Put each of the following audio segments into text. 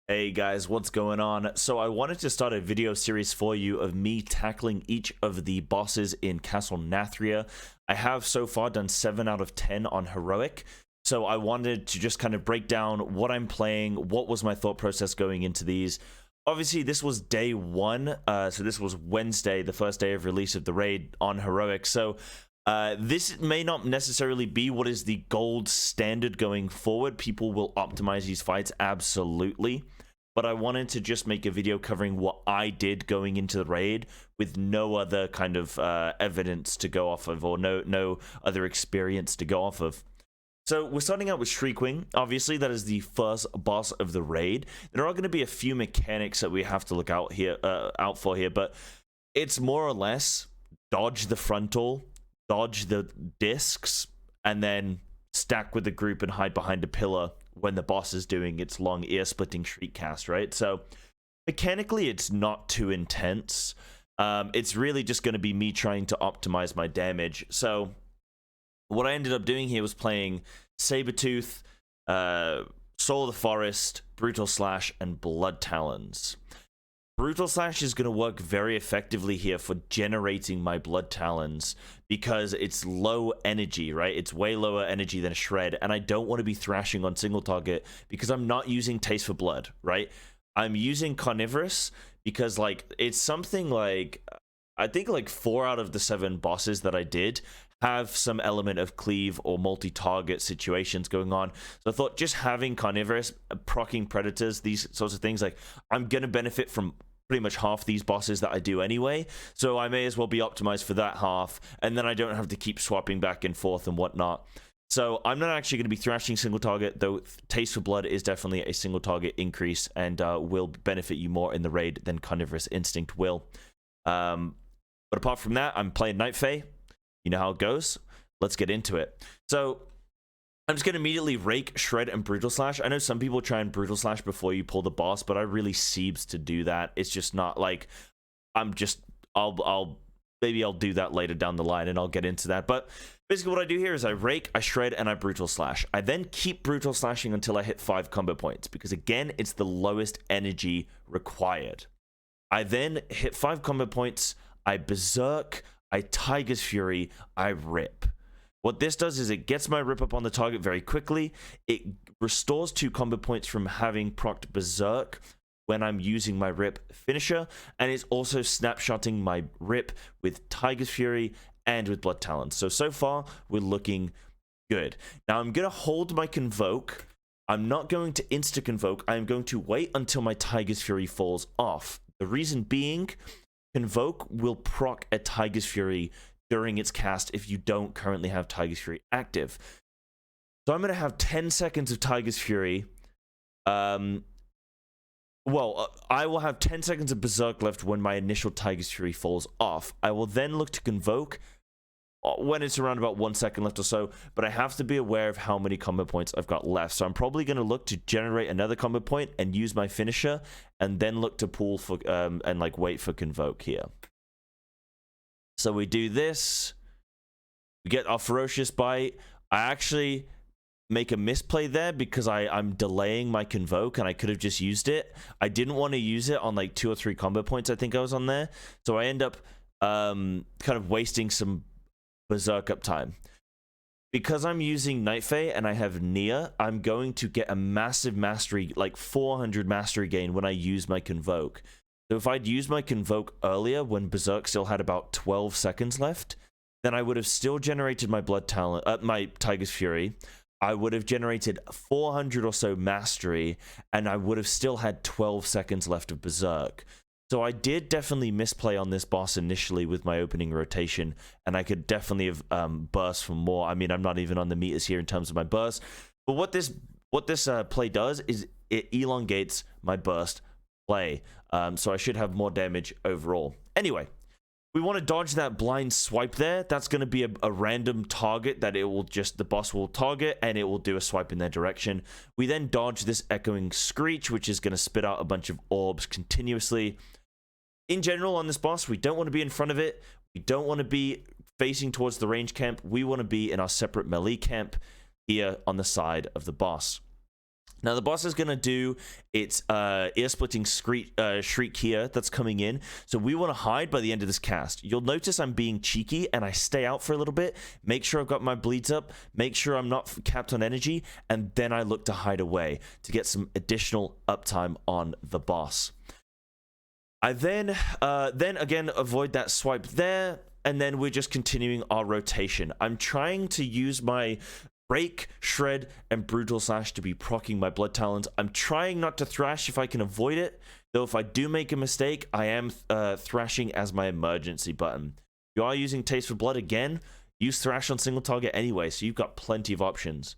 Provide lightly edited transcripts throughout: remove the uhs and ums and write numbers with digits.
Hey guys, what's going on? So I wanted to start a video series for you of me tackling each of the bosses in Castle Nathria. I have so far done 7 out of 10 on Heroic. So I wanted to just kind of break down what I'm playing, what was my thought process going into these. Obviously, this was day 1, so this was Wednesday, the first day of release of the raid on Heroic. So this may not necessarily be what is the gold standard going forward. People will optimize these fights, absolutely. But I wanted to just make a video covering what I did going into the raid with no other kind of evidence to go off of, or no other experience to go off of. So we're starting out with Shriekwing. Obviously, that is the first boss of the raid. There are going to be a few mechanics that we have to look out for here, but it's more or less dodge the frontal, dodge the discs, and then stack with the group and hide behind a pillar when the boss is doing its long ear-splitting shriek cast, right? So mechanically, it's not too intense. It's really just going to be me trying to optimize my damage. So what I ended up doing here was playing Sabertooth, Soul of the Forest, Brutal Slash, and Blood Talons. Brutal Slash is going to work very effectively here for generating my Blood Talons because it's low energy, right? It's way lower energy than a Shred, and I don't want to be thrashing on single target because I'm not using Taste for Blood, right? I'm using Carnivorous because, like, it's something like, I think like 4 out of the 7 bosses that I did have some element of cleave or multi-target situations going on. So I thought just having Carnivorous, proccing Predators, these sorts of things, like, I'm going to benefit from pretty much half these bosses that I do anyway, so I may as well be optimized for that half, and then I don't have to keep swapping back and forth and whatnot. So I'm not actually going to be thrashing single target, though Taste for Blood is definitely a single target increase and will benefit you more in the raid than Carnivorous Instinct will. But apart from that, I'm playing Night Fae. You know how it goes. Let's get into it. So I'm just going to immediately rake, Shred, and Brutal Slash. I know some people try and Brutal Slash before you pull the boss, but I really seeps to do that. It's just not like, maybe I'll do that later down the line and I'll get into that. But basically what I do here is I rake, I Shred, and I Brutal Slash. I then keep Brutal Slashing until I hit 5 combo points because, again, it's the lowest energy required. I then hit 5 combo points, I Berserk, I Tiger's Fury, I Rip. What this does is it gets my Rip up on the target very quickly. It restores 2 combo points from having procced Berserk when I'm using my Rip finisher, and it's also snapshotting my Rip with Tiger's Fury and with Blood Talons. So far, we're looking good. Now, I'm going to hold my Convoke. I'm not going to insta-Convoke. I'm going to wait until my Tiger's Fury falls off. The reason being, Convoke will proc a Tiger's Fury during its cast if you don't currently have Tiger's Fury active. So I'm going to have 10 seconds of Tiger's Fury. I will have 10 seconds of Berserk left when my initial Tiger's Fury falls off. I will then look to Convoke when it's around about 1 second left or so, but I have to be aware of how many combo points I've got left. So I'm probably going to look to generate another combo point and use my finisher, and then look to pull for and like wait for Convoke here. So we do this, we get our Ferocious Bite. I actually make a misplay there because I'm delaying my Convoke and I could have just used it. I didn't want to use it on like 2 or 3 combo points I think I was on there. So I end up kind of wasting some Berserk up time. Because I'm using Night Fae and I have Nia, I'm going to get a massive mastery, like 400 mastery gain when I use my Convoke. So if I'd used my Convoke earlier when Berserk still had about 12 seconds left, then I would have still generated my Blood Talon, my Tiger's Fury. I would have generated 400 or so mastery, and I would have still had 12 seconds left of Berserk. So I did definitely misplay on this boss initially with my opening rotation, and I could definitely have burst for more. I mean, I'm not even on the meters here in terms of my burst, but what this play does is it elongates my burst play. So I should have more damage overall. Anyway, we want to dodge that blind swipe there. That's going to be a random target that the boss will target, and it will do a swipe in their direction. We then dodge this Echoing Screech, which is going to spit out a bunch of orbs continuously. In general, on this boss, we don't want to be in front of it. We don't want to be facing towards the range camp. We want to be in our separate melee camp here on the side of the boss. Now the boss is going to do its ear-splitting shriek here that's coming in. So we want to hide by the end of this cast. You'll notice I'm being cheeky and I stay out for a little bit, make sure I've got my bleeds up, make sure I'm not capped on energy, and then I look to hide away to get some additional uptime on the boss. I then again avoid that swipe there, and then we're just continuing our rotation. I'm trying to use my Break, Shred, and Brutal Slash to be proccing my Blood Talons. I'm trying not to thrash if I can avoid it, though if I do make a mistake, I am thrashing as my emergency button. If you are using Taste for Blood again, use thrash on single target anyway, so you've got plenty of options.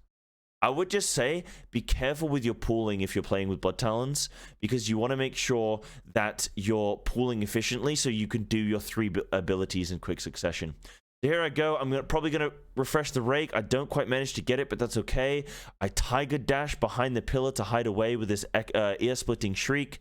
I would just say, be careful with your pooling if you're playing with Blood Talons, because you want to make sure that you're pooling efficiently so you can do your 3 abilities in quick succession. Here I go. I'm probably going to refresh the rake. I don't quite manage to get it, but that's okay. I Tiger Dash behind the pillar to hide away with this ear-splitting shriek.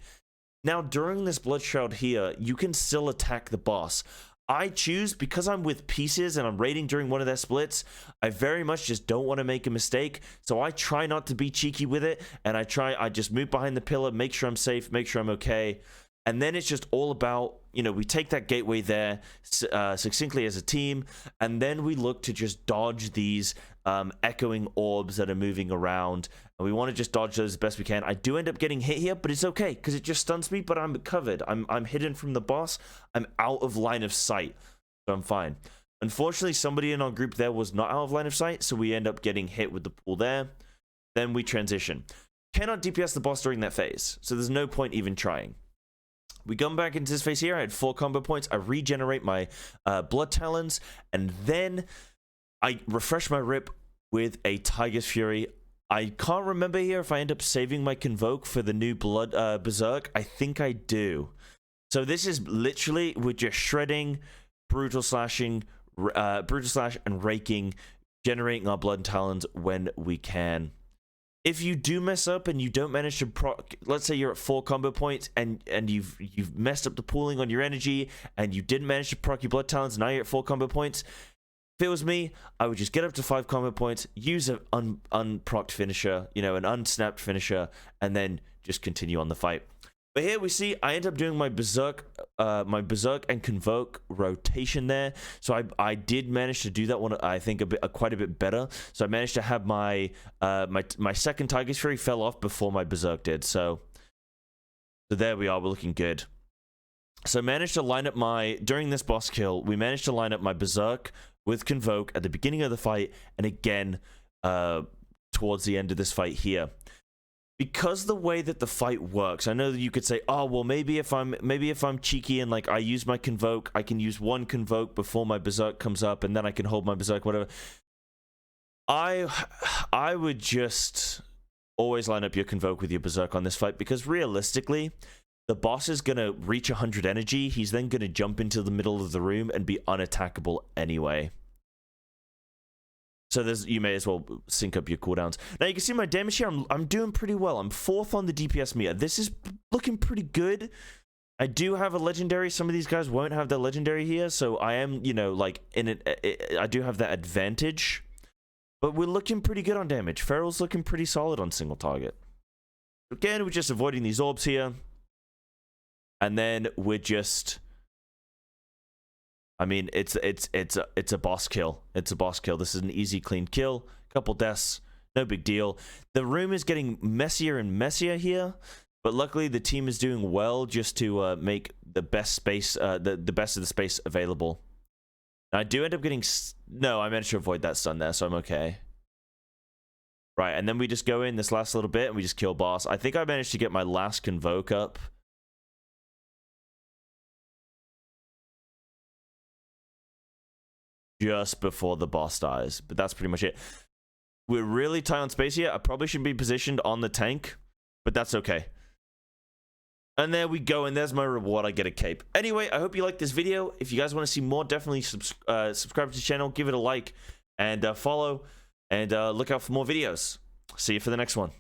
Now, during this Blood Shroud here, you can still attack the boss. I choose, because I'm with pieces and I'm raiding during one of their splits, I very much just don't want to make a mistake, so I try not to be cheeky with it, and I just move behind the pillar, make sure I'm safe, make sure I'm okay. And then it's just all about, you know, we take that gateway there succinctly as a team, and then we look to just dodge these echoing orbs that are moving around, and we want to just dodge those as best we can. I do end up getting hit here, but it's okay, because it just stuns me, but I'm covered. I'm hidden from the boss. I'm out of line of sight, so I'm fine. Unfortunately, somebody in our group there was not out of line of sight, so we end up getting hit with the pool there. Then we transition. Cannot DPS the boss during that phase, so there's no point even trying. We come back into this phase here. I had 4 combo points. I regenerate my Blood Talons, and then I refresh my rip with a Tiger's Fury. I can't remember here if I end up saving my Convoke for the new Blood Berserk. I think I do. So this is literally, we're just shredding, Brutal Slash, and raking, generating our Blood Talons when we can. If you do mess up and you don't manage to proc, let's say you're at 4 combo points and you've messed up the pooling on your energy and you didn't manage to proc your Blood Talons, now you're at 4 combo points. If it was me, I would just get up to 5 combo points, use an unprocced finisher, you know, an unsnapped finisher, and then just continue on the fight. But here we see I end up doing my Berserk and Convoke rotation there. So I did manage to do that one, I think, quite a bit better. So I managed to have my my second Tiger's Fury fell off before my Berserk did. So there we are. We're looking good. So I managed to line up during this boss kill, we managed to line up my Berserk with Convoke at the beginning of the fight, and again towards the end of this fight here. Because the way that the fight works, I know that you could say, oh, well, maybe if I'm cheeky and like I use my Convoke, I can use 1 Convoke before my Berserk comes up, and then I can hold my Berserk, whatever. I would just always line up your Convoke with your Berserk on this fight, because realistically, the boss is going to reach 100 energy. He's then going to jump into the middle of the room and be unattackable anyway. So you may as well sync up your cooldowns. Now you can see my damage here. I'm doing pretty well. I'm 4th on the DPS meter. This is looking pretty good. I do have a legendary. Some of these guys won't have their legendary here, so I am, you know, like I do have that advantage. But we're looking pretty good on damage. Feral's looking pretty solid on single target. Again, we're just avoiding these orbs here, and then we're just. I mean, it's a boss kill. It's a boss kill. This is an easy, clean kill. Couple deaths, no big deal. The room is getting messier and messier here, but luckily the team is doing well just to make the best space, the best of the space available. Now, I do end up getting no. I managed to avoid that stun there, so I'm okay. Right, and then we just go in this last little bit and we just kill boss. I think I managed to get my last Convoke up. Just before the boss dies, but that's pretty much it. We're really tight on space here. I probably should be positioned on the tank, but that's okay. And there we go, and there's my reward. I get a cape. Anyway, I hope you liked this video. If you guys want to see more, definitely subscribe to the channel, give it a like, and follow, and look out for more videos. See you for the next one.